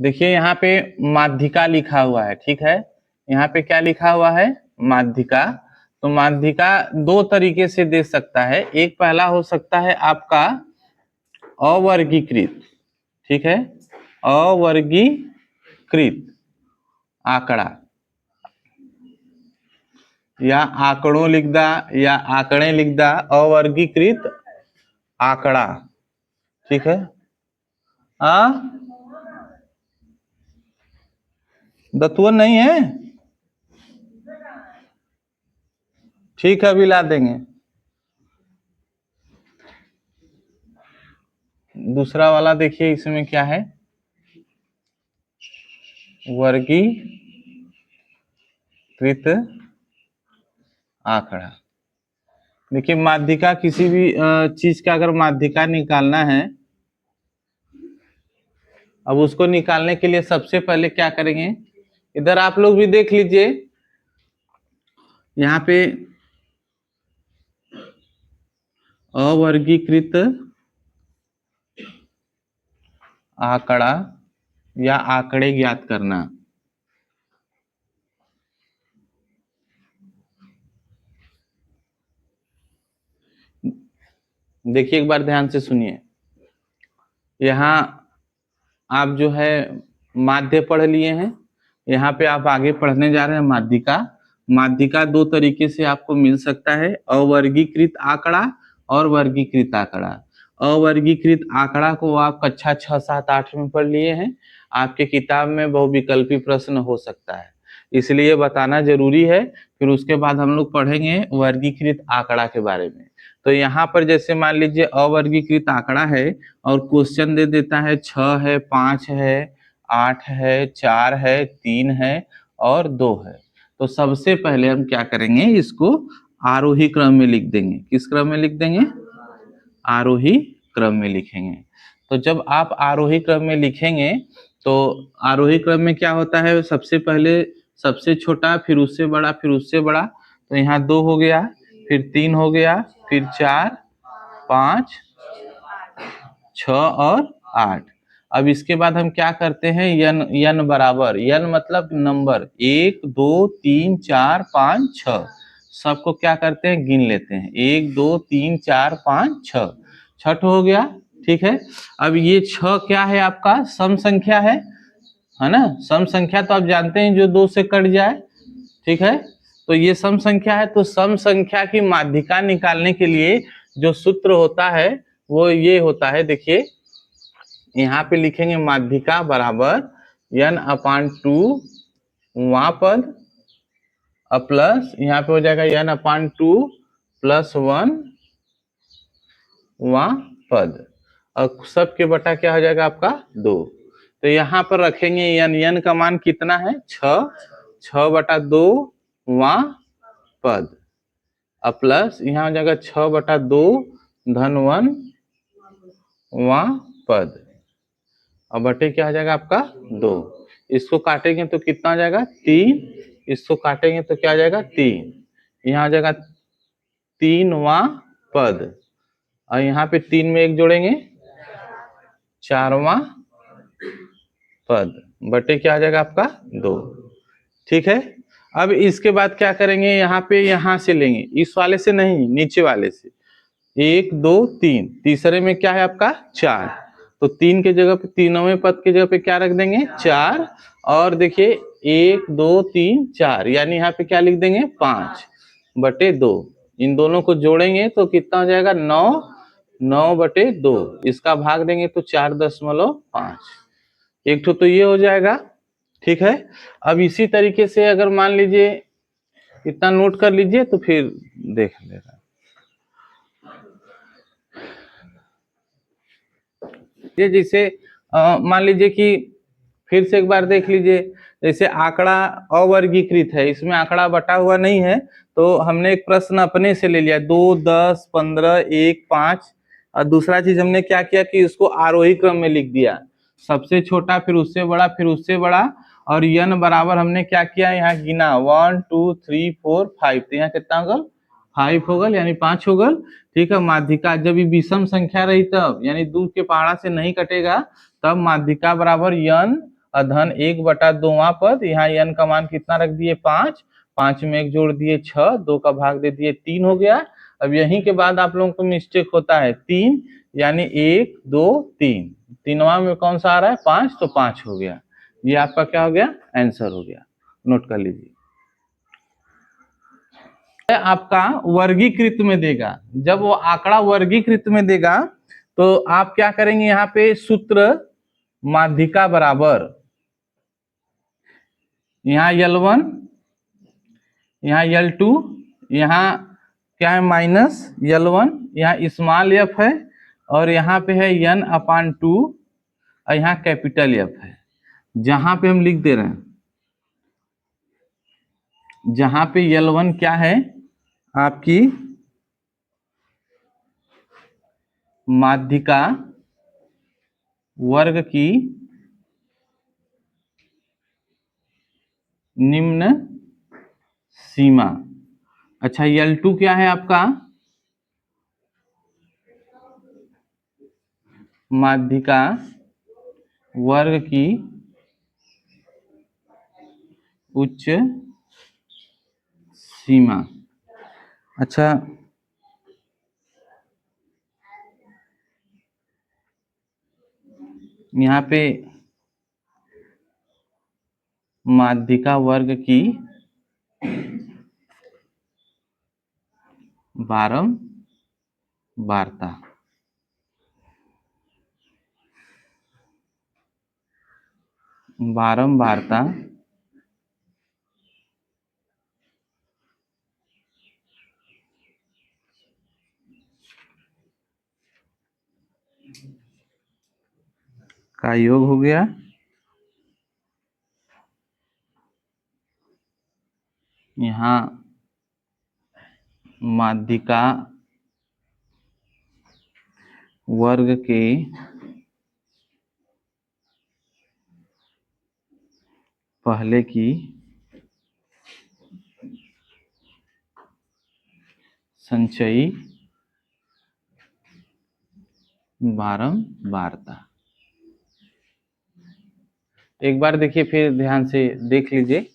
देखिए यहाँ पे माध्यिका लिखा हुआ है, ठीक है। यहाँ पे क्या लिखा हुआ है? माध्यिका। तो माध्यिका दो तरीके से दे सकता है। एक पहला हो सकता है आपका अवर्गीकृत, ठीक है, अवर्गीकृत आंकड़ा, या आंकड़ों लिख दा या आंकड़े लिख दा, अवर्गीकृत आंकड़ा, ठीक है। दत्तवन नहीं है, ठीक है, अभी ला देंगे। दूसरा वाला देखिए इसमें क्या है, वर्गीकृत आंकड़ा। देखिए माध्यिका, किसी भी चीज का अगर माध्यिका निकालना है, अब उसको निकालने के लिए सबसे पहले क्या करेंगे, इधर आप लोग भी देख लीजिए, यहाँ पे अवर्गीकृत आंकड़ा या आंकड़े ज्ञात करना। देखिए एक बार ध्यान से सुनिए, यहाँ आप जो है माध्य पढ़ लिए हैं, यहाँ पे आप आगे पढ़ने जा रहे हैं माध्यिका। माध्यिका दो तरीके से आपको मिल सकता है, अवर्गीकृत आंकड़ा और वर्गीकृत आंकड़ा। अवर्गीकृत आंकड़ा को आप कक्षा 6, 7, 8 में पढ़ लिए हैं, आपके किताब में बहुविकल्पी प्रश्न हो सकता है, इसलिए बताना जरूरी है। फिर उसके बाद हम लोग पढ़ेंगे वर्गीकृत आंकड़ा के बारे में। तो यहाँ पर जैसे मान लीजिए अवर्गीकृत आंकड़ा है और क्वेश्चन दे देता है 6 है, 5 है, 8 है, 4 है, 3 है और 2 है। तो सबसे पहले हम क्या करेंगे, इसको आरोही क्रम में लिख देंगे। किस क्रम में लिख देंगे? आरोही क्रम में लिखेंगे। तो जब आप आरोही क्रम में लिखेंगे तो आरोही क्रम में क्या होता है, सबसे पहले सबसे छोटा, फिर उससे बड़ा, फिर उससे बड़ा। तो यहाँ 2 हो गया, फिर 3 हो गया, फिर 4, 5, 6 और 8। अब इसके बाद हम क्या करते हैं, यन बराबर, यन मतलब नंबर, 1 2 3 4 5 6, सबको क्या करते हैं, गिन लेते हैं। 1 2 3 4 5 6, छठ हो गया, ठीक है। अब ये 6 क्या है, आपका सम संख्या है ना। सम संख्या तो आप जानते हैं जो 2 से कट जाए, ठीक है। तो ये सम संख्या है, तो सम संख्या की माध्यिका निकालने के लिए जो सूत्र होता है वो ये होता है। देखिए यहाँ पे लिखेंगे माध्यिका बराबर n/2 वहां पद प्लस, यहाँ पे हो जाएगा n/2 + 1 वहां पद, और सब के बटा क्या हो जाएगा आपका 2। तो यहाँ पर रखेंगे n का मान कितना है, 6, 6/2 वहां पद, प्लस यहाँ हो जाएगा 6/2 धन 1 वहां पद, और बटे क्या हो जाएगा आपका 2। इसको काटेंगे तो कितना हो जाएगा 3, इसको काटेंगे तो क्या हो जाएगा 3, यहाँ हो जाएगा 3वां पद, और यहाँ पे 3 में 1 जोड़ेंगे 4वां पद, बटे क्या हो जाएगा आपका 2, ठीक है। अब इसके बाद क्या करेंगे, यहाँ पे यहाँ से लेंगे, इस वाले से नहीं, नीचे वाले से। 1 2 3, तीसरे में क्या है आपका 4, तो 3 के जगह पे, तीनों पद के जगह पे क्या रख देंगे 4, और देखिए 1 2 3 4, यानी यहाँ पे क्या लिख देंगे 5/2। इन दोनों को जोड़ेंगे तो कितना हो जाएगा 9, 9/2, इसका भाग देंगे तो 4.5, एक तो ये हो जाएगा, ठीक है। अब इसी तरीके से अगर मान लीजिए, इतना नोट कर लीजिए तो फिर देख लेना। ये जैसे मान लीजिए कि फिर से एक बार देख लीजिए, जैसे आंकड़ा अवर्गीकृत है, इसमें आंकड़ा बटा हुआ नहीं है, तो हमने एक प्रश्न अपने से ले लिया 2 10 15 1 5, और दूसरा चीज हमने क्या किया कि इसको आरोही क्रम में लिख दिया, सबसे छोटा, फिर उससे बड़ा, फिर उससे बड़ा, और n बराबर हमने क्या किया, यहाँ गिना 1 2 3 4 5, तो यहाँ कितना होगा 5 होगा, यानी 5 होगा, ठीक है। माध्यिका जब ये विषम संख्या रही तब, यानी दूर के पहाड़ा से नहीं कटेगा, तब माध्यिका बराबर n अधन 1/2वां पद। यहाँ n का मान कितना रख दिए 5, 5 में 1 जोड़ दिए 6, 2 का भाग दे दिए 3 हो गया। अब यहीं के बाद आप लोगों को मिस्टेक होता है 3, यानी 1 2 3, तीनवा में कौन सा आ रहा है 5, तो 5 हो गया। ये आपका क्या हो गया आंसर हो गया, नोट कर लीजिए। आपका वर्गीकृत में देगा, जब वो आंकड़ा वर्गीकृत में देगा तो आप क्या करेंगे, यहाँ पे सूत्र माध्यिका बराबर, यहाँ L1, यहाँ L2, यहाँ क्या है माइनस L1, यहाँ स्मॉल f है और यहाँ पे है n/2 और यहाँ कैपिटल F है। जहां पे हम लिख दे रहे हैं, जहां पे L1 क्या है आपकी माध्यिका वर्ग की निम्न सीमा। अच्छा L2 क्या है आपका माध्यिका वर्ग की उच्च सीमा। अच्छा यहाँ पे माध्यिका वर्ग की बारंबारता, बारंबारता का योग हो गया यहाँ माध्यिका वर्ग के पहले की संचयी बारंबारता। एक बार देखिए फिर ध्यान से देख लीजिए,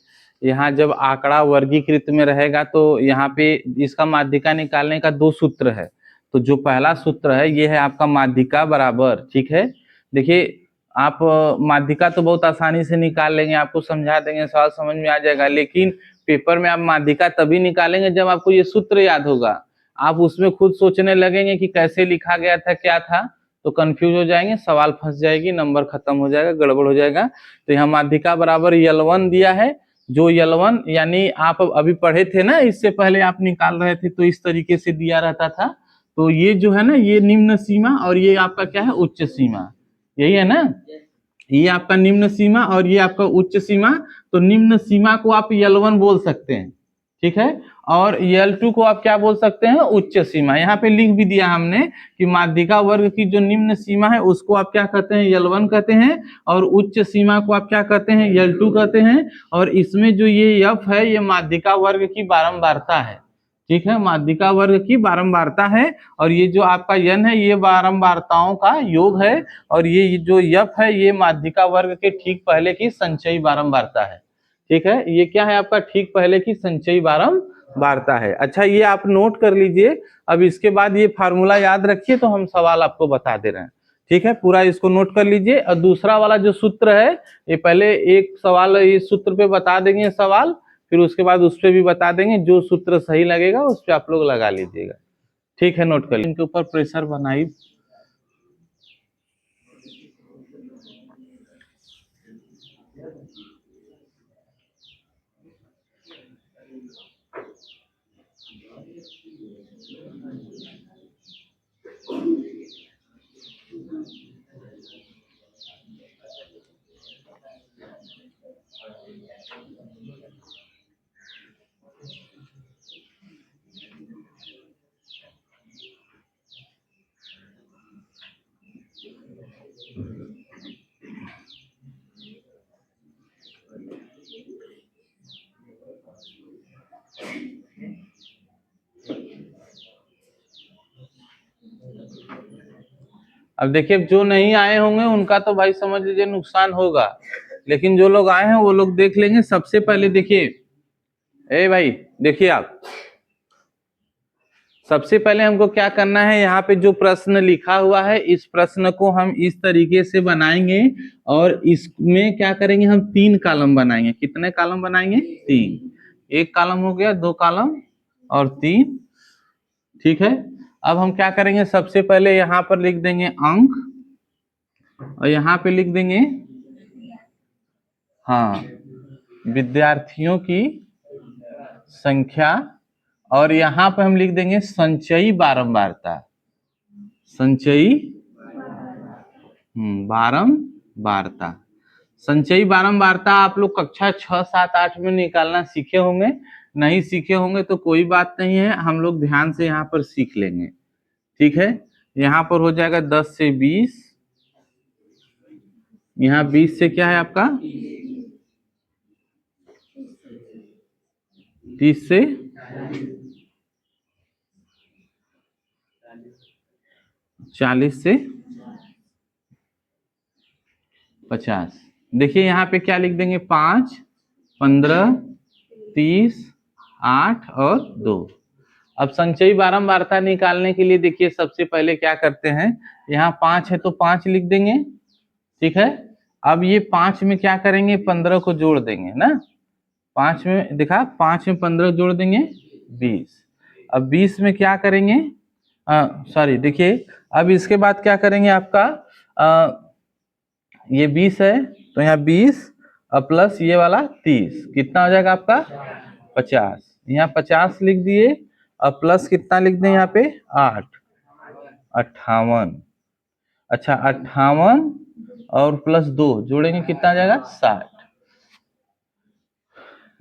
यहाँ जब आंकड़ा वर्गीकृत में रहेगा तो यहाँ पे इसका माध्यिका निकालने का 2 सूत्र है। तो जो पहला सूत्र है ये है आपका माध्यिका बराबर, ठीक है। देखिए आप माध्यिका तो बहुत आसानी से निकाल लेंगे, आपको समझा देंगे, सवाल समझ में आ जाएगा, लेकिन पेपर में आप माध्यिका तभी निकालेंगे जब आपको ये सूत्र याद होगा। आप उसमें खुद सोचने लगेंगे कि कैसे लिखा गया था, क्या था, तो कंफ्यूज हो जाएंगे, सवाल फंस जाएगी, नंबर खत्म हो जाएगा, गड़बड़ हो जाएगा। तो यहाँ माध्यिका बराबर L1 दिया है, जो L1 यानी आप अभी पढ़े थे ना, इससे पहले आप निकाल रहे थे तो इस तरीके से दिया रहता था। तो ये जो है ना ये निम्न सीमा और ये आपका क्या है उच्च सीमा, यही है ना, ये आपका निम्न सीमा और ये आपका उच्च सीमा। तो निम्न सीमा को आप L1 बोल सकते हैं, ठीक है, और L2 को आप क्या बोल सकते हैं उच्च सीमा। यहाँ पे लिख भी दिया हमने कि माध्यिका वर्ग की जो निम्न सीमा है उसको आप क्या कहते हैं L1 कहते हैं, और उच्च सीमा को आप क्या कहते हैं L2 कहते हैं। और इसमें जो ये F है ये माध्यिका वर्ग की बारंबारता है, ठीक है, माध्यिका वर्ग की बारंबारता है। और ये जो आपका n है ये बारंबारताओं का योग है, और ये जो F है ये माध्यिका वर्ग के ठीक पहले की संचयी बारंबारता है, ठीक है। ये क्या है आपका ठीक पहले की संचयी बारंबारता है। अच्छा ये आप नोट कर लीजिए, अब इसके बाद ये फार्मूला याद रखिए तो हम सवाल आपको बता दे रहे हैं, ठीक है, पूरा इसको नोट कर लीजिए। और दूसरा वाला जो सूत्र है ये पहले एक सवाल इस सूत्र पे बता देंगे सवाल, फिर उसके बाद उस पर भी बता देंगे, जो सूत्र सही लगेगा उस पर आप लोग लगा लीजिएगा, ठीक है, नोट कर लीजिए। इनके ऊपर प्रेशर बनाई, अब देखिए जो नहीं आए होंगे उनका तो भाई समझ लीजिए नुकसान होगा, लेकिन जो लोग आए हैं वो लोग देख लेंगे। सबसे पहले देखिए, ए भाई देखिए आप, सबसे पहले हमको क्या करना है, यहाँ पे जो प्रश्न लिखा हुआ है इस प्रश्न को हम इस तरीके से बनाएंगे और इसमें क्या करेंगे, हम 3 कॉलम बनाएंगे। कितने कॉलम बनाएंगे? 3। एक कॉलम हो गया, 2 कॉलम और 3। ठीक है, अब हम क्या करेंगे, सबसे पहले यहाँ पर लिख देंगे अंक और यहाँ पे लिख देंगे हाँ विद्यार्थियों की संख्या, और यहाँ पे हम लिख देंगे संचयी बारंबारता। संचयी बारंबारता। संचयी बारंबारता आप लोग कक्षा 6, 7, 8 में निकालना सीखे होंगे। नहीं सीखे होंगे तो कोई बात नहीं है, हम लोग ध्यान से यहाँ पर सीख लेंगे। ठीक है, यहाँ पर हो जाएगा 10 से 20, यहाँ 20 से क्या है आपका 30 से 40 से 50। देखिए यहाँ पे क्या लिख देंगे, 5, 15, 30, 8 और 2। अब संचयी बारंबारता निकालने के लिए देखिए सबसे पहले क्या करते हैं, यहाँ 5 है तो 5 लिख देंगे। ठीक है, अब ये 5 में क्या करेंगे, 15 को जोड़ देंगे ना। 5 में देखा, 5 में 15 जोड़ देंगे 20। अब 20 में क्या करेंगे, सॉरी देखिए, अब इसके बाद क्या करेंगे आपका ये 20 है तो यहाँ 20 और प्लस ये वाला 30, कितना हो जाएगा आपका 50। यहाँ 50 लिख दिए और प्लस कितना लिख दें यहाँ पे 8, 58। अच्छा 58 और प्लस 2 जोड़ेंगे कितना आ जाएगा 60।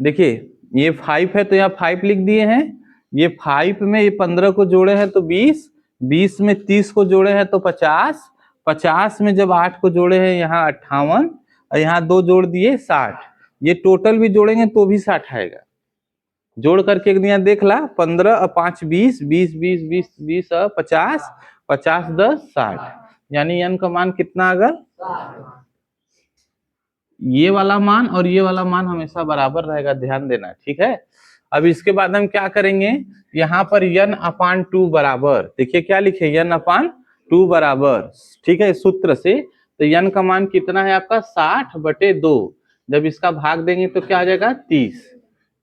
देखिए ये 5 है तो यहाँ 5 लिख दिए हैं, ये 5 में ये 15 को जोड़े हैं तो 20, 20 में 30 को जोड़े हैं तो 50, 50 में जब 8 को जोड़े हैं यहाँ 58 और यहाँ 2 जोड़ दिए 60। ये टोटल भी जोड़ेंगे तो भी 60 आएगा। जोड़ करके एक दिन देख ला, 15 और 5 20, 20 20 20 20 और 50, 50 10 60, यानी n का मान कितना अगर ये वाला मान और ये वाला मान हमेशा बराबर रहेगा, ध्यान देना। ठीक है, अब इसके बाद हम क्या करेंगे, यहाँ पर n/2 बराबर, देखिए क्या लिखे n/2 बराबर। ठीक है, सूत्र से तो n का मान कितना है आपका 60/2। जब इसका भाग देंगे तो क्या आ जाएगा 30।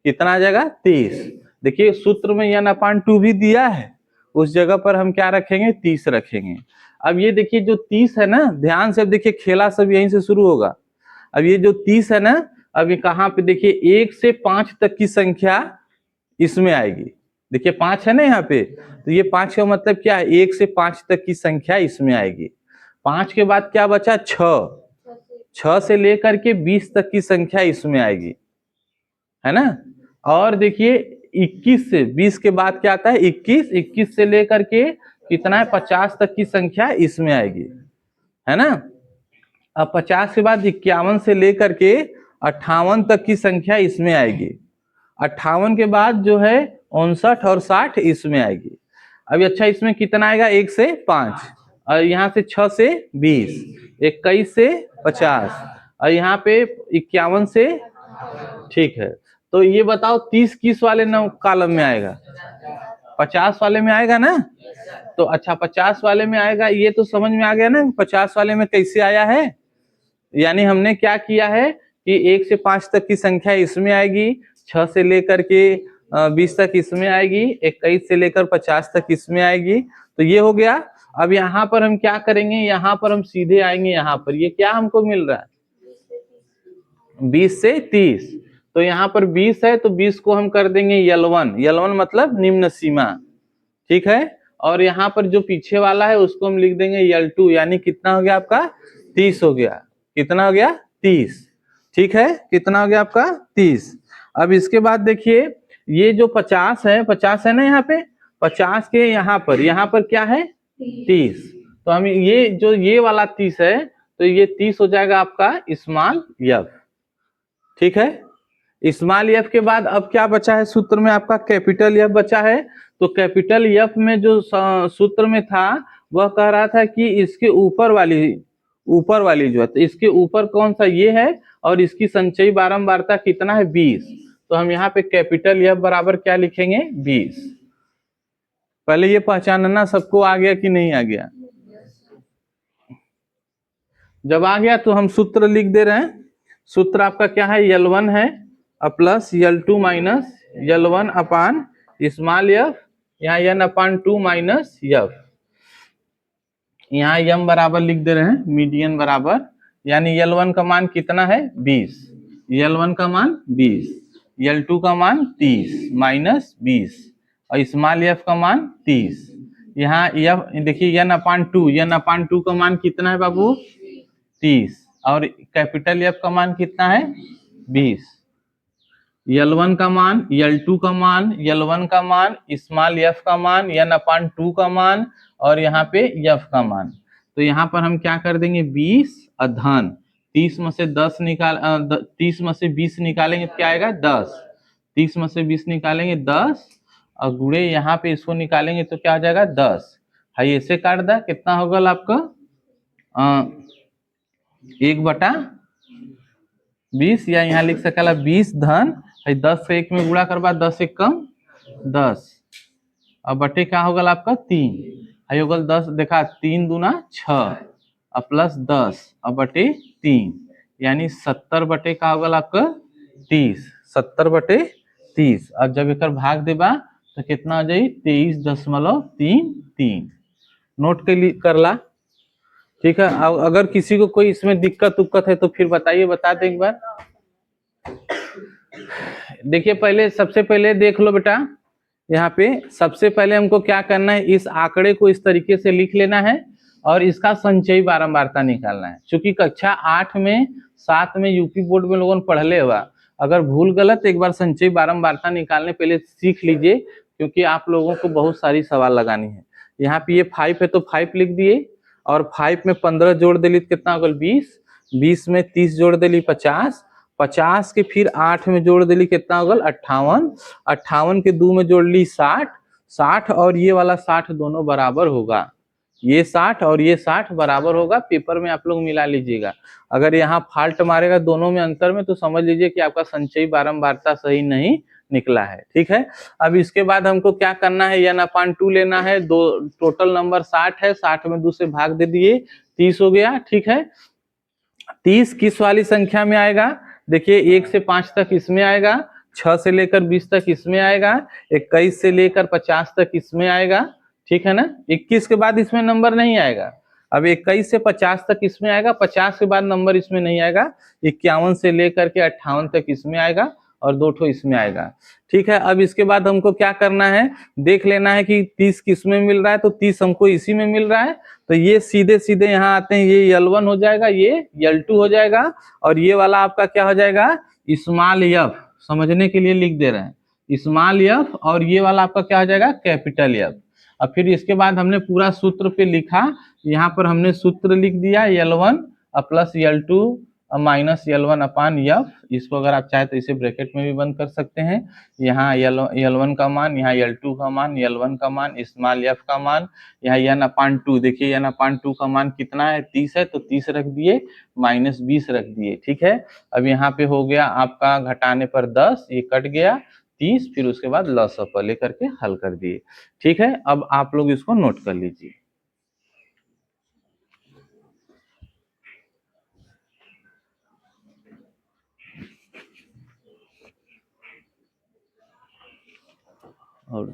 कितना आ जाएगा 30। देखिए सूत्र में n/2 भी दिया है, उस जगह पर हम क्या रखेंगे 30 रखेंगे। अब ये देखिए जो 30 है ना, ध्यान से अब देखिए खेला सब यहीं से शुरू होगा। अब ये जो 30 है ना, अब ये कहाँ पे देखिए 1 से 5 तक की संख्या इसमें आएगी। देखिए 5 है ना यहाँ पे, तो ये 5 का मतलब क्या है, 1 से 5 तक की संख्या इसमें आएगी। 5 के बाद क्या बचा 6, 6 से लेकर के 20 तक की संख्या इसमें आएगी, है ना। और देखिए 21 से 20 के बाद क्या आता है 21, 21 से लेकर के कितना है 50 तक की संख्या इसमें आएगी, है ना। अब 50 के बाद 51 से लेकर के 58 तक की संख्या इसमें आएगी। 58 के बाद जो है 59 और 60 इसमें आएगी। अभी अच्छा इसमें कितना आएगा 1 से 5 और यहाँ से 6 से 20, 21 से 50 और यहाँ पे 51 से। ठीक है, तो ये बताओ 30 किस वाले कॉलम में आएगा, 50 वाले में आएगा ना। तो अच्छा 50 वाले में आएगा, ये तो समझ में आ गया ना 50 वाले में कैसे आया है। यानी हमने क्या किया है कि 1 से 5 तक की संख्या इसमें आएगी, 6 से लेकर के 20 तक इसमें आएगी, 21 से लेकर 50 तक इसमें आएगी। तो ये हो गया। अब यहाँ पर हम क्या करेंगे, यहाँ पर हम सीधे आएंगे, यहाँ पर ये क्या हमको मिल रहा है 20 से 30। तो यहाँ पर 20 है तो 20 को हम कर देंगे L1, L1 मतलब निम्न सीमा। ठीक है, और यहाँ पर जो पीछे वाला है उसको हम लिख देंगे L2, यानी कितना हो गया आपका 30 हो गया। कितना हो गया 30। ठीक है, कितना हो गया आपका 30। अब इसके बाद देखिए ये जो 50 है, 50 है ना यहाँ पे, 50 के यहाँ पर क्या है 30। तो हम ये जो ये वाला 30 है तो ये 30 हो जाएगा आपका स्मॉल f। ठीक है, स्मॉल f के बाद अब क्या बचा है सूत्र में आपका कैपिटल F बचा है। तो कैपिटल F में जो सूत्र में था वह कह रहा था कि इसके ऊपर वाली ऊपर वाली जो है, तो इसके ऊपर कौन सा ये है, और इसकी संचयी बारंबारता कितना है 20। तो हम यहाँ पे कैपिटल एफ बराबर क्या लिखेंगे 20। पहले ये पहचानना सबको आ गया कि नहीं आ गया? जब आ गया तो हम सूत्र लिख दे रहे हैं। सूत्र आपका क्या है, L1 है प्लस L2 माइनस L1 अपान स्मॉल एफ, यहाँ n अपान 2 माइनस एफ, यहाँ m बराबर लिख दे रहे हैं मीडियन बराबर, यानी L1 का मान कितना है 20, L1 का मान 20, L2 का मान 30 माइनस 20 और स्मॉल एफ का मान 30। यहाँ एफ देखिए n अपान 2 का मान कितना है बाबू 30 और कैपिटल एफ का मान कितना है 20। L1 का मान, L2 का मान, L1 का मान, स्मॉल एफ का मान, n अपान 2 का मान और यहाँ पे एफ का मान। तो यहाँ पर हम क्या कर देंगे 20 धन 30 में से 10 निकाल 30 में से 20 निकालेंगे तो क्या आएगा 10, 30 में से 20 निकालेंगे 10 और गुणे यहाँ पे इसको निकालेंगे तो क्या हो जाएगा 10। हाई ऐसे काट दा, कितना होगा आपका 1/20 या यहाँ लिख सकेला 20 धन 10 से 1 में गुणा करवा 10 1 कम 10 और बटे क्या होगा आपका 3 होगा 10 देखा 3 दूना 6 और प्लस 10 और बटे 3 यानी 70 बटे का होगा आपका 30, 70 बटे 30 और जब एक भाग देबा तो कितना हो जाए 23.33। नोट के लिए कर ला, ठीक है। अगर किसी को कोई इसमें दिक्कत उक्कत है तो फिर बताइए, बता दे एक बार। देखिए पहले सबसे पहले देख लो बेटा, यहाँ पे सबसे पहले हमको क्या करना है, इस आंकड़े को इस तरीके से लिख लेना है और इसका संचयी बारंबारता निकालना है। क्योंकि कक्षा 8 में 7 में यूपी बोर्ड में लोगों ने पढ़ले हुआ, अगर भूल गलत एक बार संचयी बारंबारता निकालने पहले सीख लीजिए, क्योंकि आप लोगों को बहुत सारी सवाल लगानी है। यहाँ पे ये 5 है तो 5 लिख दिए और 5 में 15 जोड़ दिली कितना होगा 20, 20 में 30 जोड़ दिली 50, 50 के फिर 8 में जोड़ दिली कितना होगा 58, 58 के 2 में जोड़ ली 60, 60 और ये वाला 60 दोनों बराबर होगा, ये 60 और ये 60 बराबर होगा। पेपर में आप लोग मिला लीजिएगा, अगर यहाँ फाल्ट मारेगा दोनों में अंतर में तो समझ लीजिए कि आपका संचयी बारंबारता सही नहीं निकला है, ठीक है। अब इसके बाद हमको क्या करना है, n/2 लेना है, दो टोटल नंबर 60 है, 60 में 2 से भाग दे दिए 30 हो गया, ठीक है। 30 किस वाली संख्या में आएगा, देखिए 1 से 5 तक इसमें आएगा, 6 से लेकर 20 तक इसमें आएगा, 21 से लेकर 50 तक इसमें आएगा, ठीक है ना। 21 के बाद इसमें नंबर नहीं आएगा, अब 21 से 50 तक इसमें आएगा, 50 के बाद नंबर इसमें नहीं आएगा, 51 से लेकर के 58 तक इसमें आएगा और 2 ठो इसमें आएगा, ठीक है। अब इसके बाद हमको क्या करना है, देख लेना है कि 30 किस में मिल रहा है, तो 30 हमको इसी में मिल रहा है, तो ये सीधे सीधे यहाँ आते हैं, ये L1 हो जाएगा, ये L2 हो जाएगा और ये वाला आपका क्या हो जाएगा स्मॉल एफ, समझने के लिए लिख दे रहे हैं स्मॉल एफ, और ये वाला आपका क्या हो जाएगा कैपिटल एफ। और फिर इसके बाद हमने पूरा सूत्र पे लिखा, यहाँ पर हमने सूत्र लिख दिया L1 plus L2 minus L1 upon F, इसको अगर आप चाहे तो इसे ब्रैकेट में भी बंद कर सकते हैं। यहाँ L1 का मान, यहाँ L2 का मान, L1 का मान, स्मॉल एफ का मान, यहाँ n/2, देखिए n/2 का मान कितना है 30 है तो 30 रख दिए, माइनस 20 रख दिए, ठीक है। अब यहाँ पे हो गया आपका घटाने पर 10, ये कट गया 30, फिर उसके बाद लॉस ऑफ लेकर के हल कर दिए, ठीक है। अब आप लोग इसको नोट कर लीजिए। और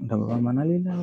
डब्बा मना लीला